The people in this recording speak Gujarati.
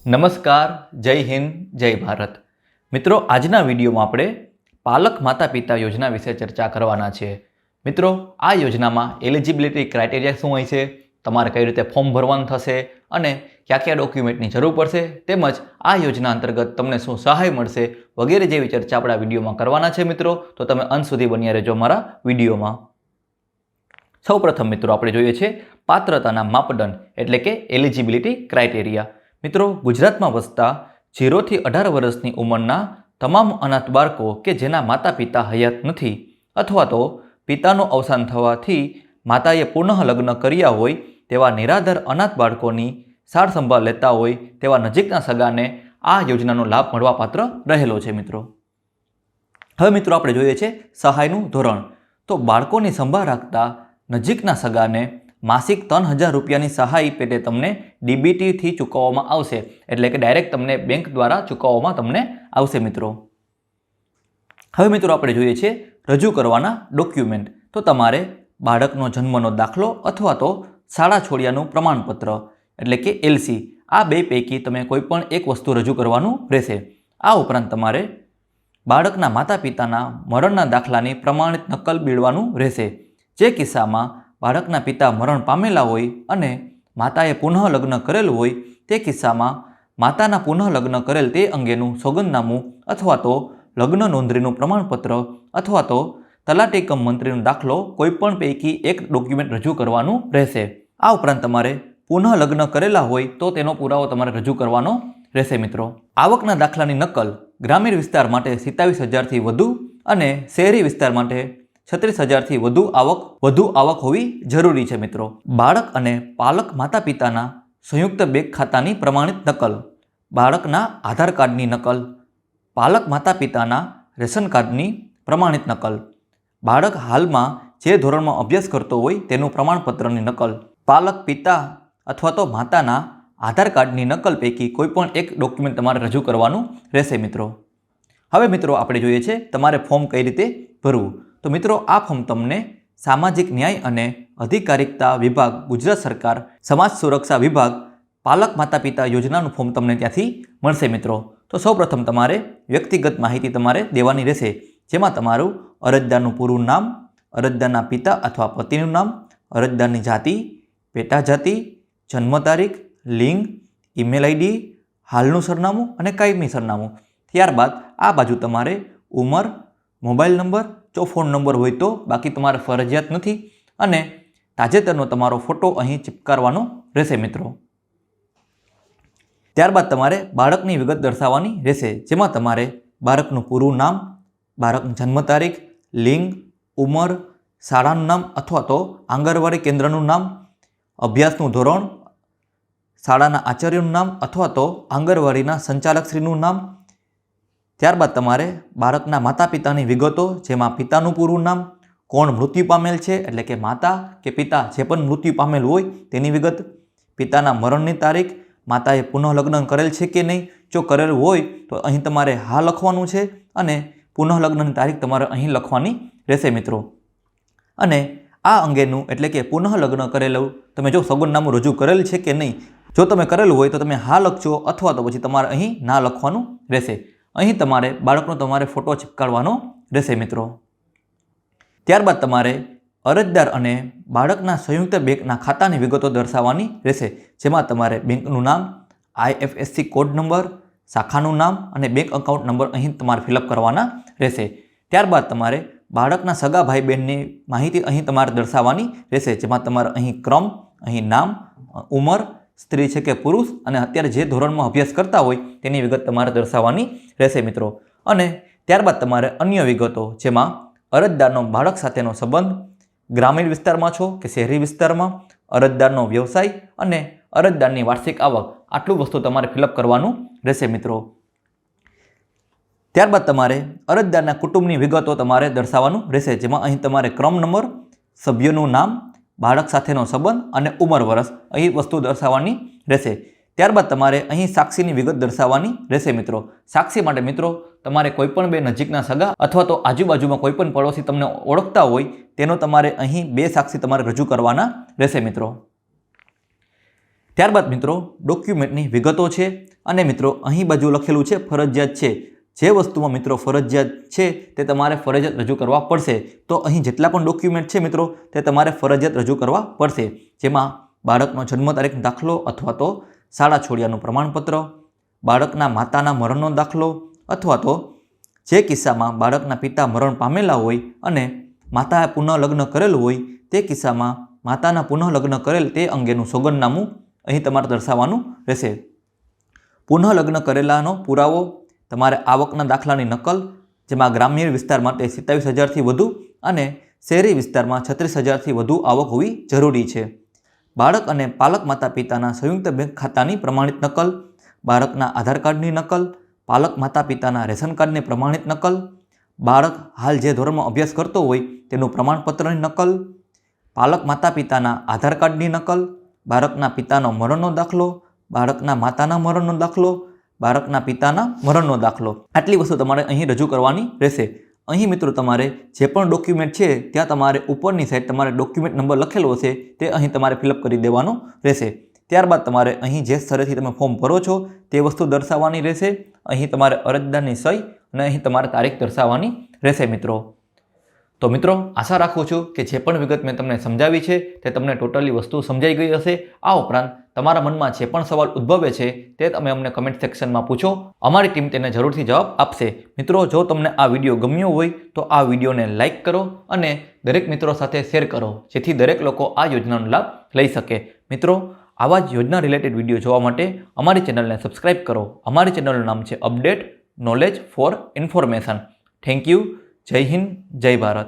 નમસ્કાર, જય હિન્દ, જય ભારત. મિત્રો, આજના વિડીયોમાં આપણે પાલક માતા પિતા યોજના વિશે ચર્ચા કરવાના છે. મિત્રો, આ યોજનામાં એલિજિબિલિટી ક્રાઇટેરિયા શું હોય છે, તમારે કઈ રીતે ફોર્મ ભરવાનું થશે અને કયા કયા ડોક્યુમેન્ટની જરૂર પડશે, તેમજ આ યોજના અંતર્ગત તમને શું સહાય મળશે વગેરે જેવી ચર્ચા આપણે આ વિડીયોમાં કરવાના છે. મિત્રો, તો તમે અંત સુધી બન્યા રહેજો મારા વિડીયોમાં. સૌપ્રથમ મિત્રો આપણે જોઈએ છે પાત્રતાના માપદંડ એટલે કે એલિજિબિલિટી ક્રાઇટેરિયા. મિત્રો, ગુજરાતમાં વસતા 0 થી 18 વર્ષની ઉંમરના તમામ અનાથ બાળકો કે જેના માતા પિતા હયાત નથી અથવા તો પિતાનું અવસાન થવાથી માતાએ પુનઃ લગ્ન કર્યા હોય તેવા નિરાધાર અનાથ બાળકોની સાર સંભાળ લેતા હોય તેવા નજીકના સગાને આ યોજનાનો લાભ મળવા પાત્ર રહેલો છે. મિત્રો, હવે મિત્રો આપણે જોઈએ છે સહાયનું ધોરણ. તો બાળકોની સંભાળ રાખતા નજીકના સગાને માસિક 3000 રૂપિયાની સહાય પેટે તમને ડીબીટીથી ચૂકવવામાં આવશે, એટલે કે ડાયરેક્ટ તમને બેંક દ્વારા ચૂકવવામાં તમને આવશે. મિત્રો, હવે મિત્રો આપણે જોઈએ છે રજૂ કરવાના ડોક્યુમેન્ટ. તો તમારે બાળકનો જન્મનો દાખલો અથવા તો શાળા છોડ્યાનું પ્રમાણપત્ર એટલે કે એલસી, આ બે પૈકી તમે કોઈ પણ એક વસ્તુ રજૂ કરવાનું રહેશે. આ ઉપરાંત તમારે બાળકના માતા પિતાના મરણના દાખલાની પ્રમાણિત નકલ બીળવાનું રહેશે. જે કિસ્સામાં બાળકના પિતા મરણ પામેલા હોય અને માતાએ પુનઃ લગ્ન કરેલ હોય તે કિસ્સામાં માતાના પુનઃ લગ્ન કરેલ તે અંગેનું સોગંદનામું અથવા તો લગ્ન નોંધણીનું પ્રમાણપત્ર અથવા તો તલાટી કમ મંત્રીનો દાખલો કોઈપણ પૈકી એક ડોક્યુમેન્ટ રજૂ કરવાનું રહેશે. આ ઉપરાંત તમારે પુનઃ લગ્ન કરેલા હોય તો તેનો પુરાવો તમારે રજૂ કરવાનો રહેશે. મિત્રો, આવકના દાખલાની નકલ ગ્રામીણ વિસ્તાર માટે 27,000થી વધુ અને શહેરી વિસ્તાર માટે 36,000થી વધુ આવક હોવી જરૂરી છે. મિત્રો, બાળક અને પાલક માતા પિતાના સંયુક્ત બેંક ખાતાની પ્રમાણિત નકલ, બાળકના આધાર કાર્ડની નકલ, પાલક માતા પિતાના રેશન કાર્ડની પ્રમાણિત નકલ, બાળક હાલમાં જે ધોરણમાં અભ્યાસ કરતો હોય તેનું પ્રમાણપત્રની નકલ, પાલક પિતા અથવા તો માતાના આધાર કાર્ડની નકલ પૈકી કોઈ પણ એક ડોક્યુમેન્ટ તમારે રજૂ કરવાનું રહેશે. મિત્રો, હવે મિત્રો આપણે જોઈએ છે તમારે ફોર્મ કઈ રીતે ભરવું. તો મિત્રો, આ ફોર્મ તમને સામાજિક ન્યાય અને અધિકારિતા વિભાગ, ગુજરાત સરકાર, સમાજ સુરક્ષા વિભાગ, પાલક માતા પિતા યોજનાનું ફોર્મ તમને ત્યાંથી મળશે. મિત્રો, તો સૌપ્રથમ તમારે વ્યક્તિગત માહિતી તમારે દેવાની રહેશે, જેમાં તમારું અરજદારનું પૂરું નામ, અરજદારના પિતા અથવા પતિનું નામ, અરજદારની જાતિ, પેટા જાતિ, જન્મ તારીખ, લિંગ, ઈમેલ આઈડી, હાલનું સરનામું અને કાયમી સરનામું. ત્યારબાદ આ બાજુ તમારે ઉંમર, મોબાઈલ નંબર, જો ફોન નંબર હોય તો, બાકી તમારે ફરજિયાત નથી, અને તાજેતરનો તમારો ફોટો અહીં ચિપકારવાનો રહેશે. મિત્રો, ત્યારબાદ તમારે બાળકની વિગત દર્શાવવાની રહેશે, જેમાં તમારે બાળકનું પૂરું નામ, બાળકની જન્મ તારીખ, લિંગ, ઉંમર, શાળાનું નામ અથવા તો આંગણવાડી કેન્દ્રનું નામ, અભ્યાસનું ધોરણ, શાળાના આચાર્યનું નામ અથવા તો આંગણવાડીના સંચાલકશ્રીનું નામ. ત્યારબાદ તમારે બાળકના માતા પિતાની વિગતો, જેમાં પિતાનું પૂરું નામ, કોણ મૃત્યુ પામેલ છે એટલે કે માતા કે પિતા જે પણ મૃત્યુ પામેલ હોય તેની વિગત, પિતાના મરણની તારીખ, માતાએ પુનઃ લગ્ન કરેલ છે કે નહીં, જો કરેલ હોય તો અહીં તમારે હા લખવાનું છે અને પુનઃ લગ્નની તારીખ તમારે અહીં લખવાની રહેશે. મિત્રો, અને આ અંગેનું એટલે કે પુનઃ લગ્ન કરેલું તમે જો સોગંદનામું રજૂ કરેલ છે કે નહીં, જો તમે કરેલું હોય તો તમે હા લખજો અથવા તો પછી તમારે અહીં ના લખવાનું રહેશે. અહીં તમારે બાળકનો તમારે ફોટો ચિપકાવવાનો રહેશે. મિત્રો, ત્યારબાદ તમારે અરજદાર અને બાળકના સંયુક્ત બેંકના ખાતાની વિગતો દર્શાવવાની રહેશે, જેમાં તમારે બેંકનું નામ, IFSC કોડ નંબર, શાખાનું નામ અને બેંક એકાઉન્ટ નંબર અહીં તમારે ફિલઅપ કરવાના રહેશે. ત્યારબાદ તમારે બાળકના સગા ભાઈ બહેનની માહિતી અહીં તમારે દર્શાવવાની રહેશે, જેમાં તમારે અહીં ક્રમ, અહીં નામ, ઉંમર, સ્ત્રી છે કે પુરુષ અને અત્યારે જે ધોરણમાં અભ્યાસ કરતા હોય તેની વિગત તમારે દર્શાવવાની રહેશે. મિત્રો, અને ત્યારબાદ તમારે અન્ય વિગતો, જેમાં અરજદારનો બાળક સાથેનો સંબંધ, ગ્રામીણ વિસ્તારમાં છો કે શહેરી વિસ્તારમાં, અરજદારનો વ્યવસાય અને અરજદારની વાર્ષિક આવક, આટલું વસ્તુ તમારે ફિલઅપ કરવાનું રહેશે. મિત્રો, ત્યારબાદ તમારે અરજદારના કુટુંબની વિગતો તમારે દર્શાવવાનું રહેશે, જેમાં અહીં તમારે ક્રમ નંબર, સભ્યનું નામ, બાળક સાથેનો સંબંધ અને ઉંમર વર્ષ અહીં વસ્તુ દર્શાવવાની રહેશે. ત્યારબાદ તમારે અહીં સાક્ષીની વિગત દર્શાવવાની રહેશે. મિત્રો, સાક્ષી માટે મિત્રો તમારે કોઈપણ બે નજીકના સગા અથવા તો આજુબાજુમાં કોઈપણ પડોશી તમને ઓળખતા હોય તેનો તમારે અહીં બે સાક્ષી તમારે રજૂ કરવાના રહેશે. મિત્રો, ત્યારબાદ મિત્રો ડોક્યુમેન્ટની વિગતો છે અને મિત્રો અહીં બાજુ લખેલું છે ફરજિયાત છે. જે વસ્તુમાં મિત્રો ફરજિયાત છે તે તમારે ફરજિયાત રજૂ કરવા પડશે. તો અહીં જેટલા પણ ડોક્યુમેન્ટ છે મિત્રો તે તમારે ફરજિયાત રજૂ કરવા પડશે. જેમાં બાળકનો જન્મ તારીખ દાખલો અથવા તો શાળા છોડ્યાનું પ્રમાણપત્ર, બાળકના માતાના મરણનો દાખલો અથવા તો જે કિસ્સામાં બાળકના પિતા મરણ પામેલા હોય અને માતાએ પુનઃલગ્ન કરેલું હોય તે કિસ્સામાં માતાના પુનઃલગ્ન કરેલ તે અંગેનું સોગંદનામું અહીં તમારે દર્શાવવાનું રહેશે. પુનઃલગ્ન કરેલાનો પુરાવો, તમારે આવકના દાખલાની નકલ, જેમાં ગ્રામ્ય વિસ્તાર માટે 27,000થી વધુ અને શહેરી વિસ્તારમાં 36,000થી વધુ આવક હોવી જરૂરી છે. બાળક અને પાલક માતા પિતાના સંયુક્ત બેંક ખાતાની પ્રમાણિત નકલ, બાળકના આધાર કાર્ડની નકલ, પાલક માતા પિતાના રેશન કાર્ડની પ્રમાણિત નકલ, બાળક હાલ જે ધોરણમાં અભ્યાસ કરતો હોય તેનું પ્રમાણપત્રની નકલ, પાલક માતા પિતાના આધાર કાર્ડની નકલ, બાળકના પિતાનો મરણનો દાખલો, બાળકના માતાના મરણનો દાખલો, બાળકના પિતાના મરણનો દાખલો. આટલી વસ્તુ તમારે અહીં રજૂ કરવાની રહેશે. અહીં મિત્રો તમારે જે પણ ડોક્યુમેન્ટ છે ત્યાં તમારે ઉપરની સાઈડ તમારે ડોક્યુમેન્ટ નંબર લખેલો હશે તે અહીં તમારે ફિલઅપ કરી દેવાનો રહેશે. ત્યારબાદ તમારે અહીં જે સ્થળેથી તમે ફોર્મ ભરો છો તે વસ્તુ દર્શાવવાની રહેશે. અહીં તમારે અરજદારની સહી અને અહીં તમારે તારીખ દર્શાવવાની રહેશે મિત્રો. તો મિત્રો આશા રાખું છું કે જે પણ વિગત મેં તમને સમજાવી છે તે તમને ટોટલી વસ્તુ સમજાઈ ગઈ હશે. આ ઉપરાંત તમારા મનમાં જે પણ સવાલ ઉદ્ભવે છે તે તમે અમને કમેન્ટ સેક્શનમાં પૂછો. અમારી ટીમ તેને જરૂરથી જવાબ આપશે. મિત્રો જો તમને આ વિડીયો ગમ્યો હોય તો આ વિડીયોને લાઇક કરો અને દરેક મિત્રો સાથે શેર કરો જેથી દરેક લોકો આ યોજનાનો લાભ લઈ શકે. મિત્રો આવા જ યોજના રિલેટેડ વિડીયો જોવા માટે અમારી ચેનલને સબસ્ક્રાઇબ કરો. અમારી ચેનલનું નામ છે update knowledge four information. Thank you. જય હિન્દ, જય ભારત.